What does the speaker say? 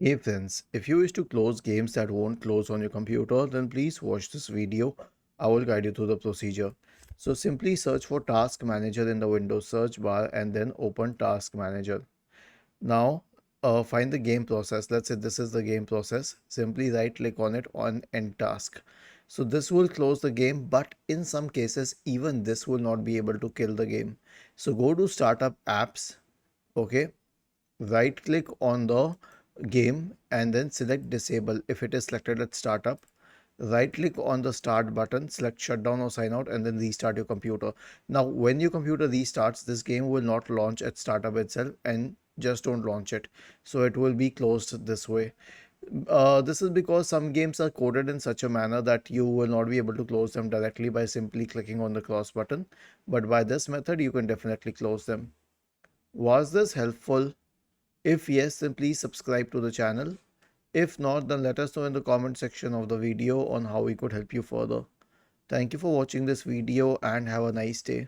Hey friends, if you wish to close games that won't close on your computer, then please watch this video. I will guide you through the procedure. So simply search for Task Manager in the Windows search bar and then open Task Manager. Now find the game process. Let's say this is the game process. Simply right click on it on End Task. So this will close the game, but in some cases even this will not be able to kill the game. So go to Startup Apps. Okay, right click on the game and then select disable. If it is selected at startup, right click on the start button, select shutdown or sign out, and then restart your computer. Now when your computer restarts, this game will not launch at startup itself, and just don't launch it, so it will be closed this way. This is because some games are coded in such a manner that you will not be able to close them directly by simply clicking on the cross button, but by this method you can definitely close them. Was this helpful? If yes, then please subscribe to the channel. If not, then let us know in the comment section of the video on how we could help you further. Thank you for watching this video and have a nice day.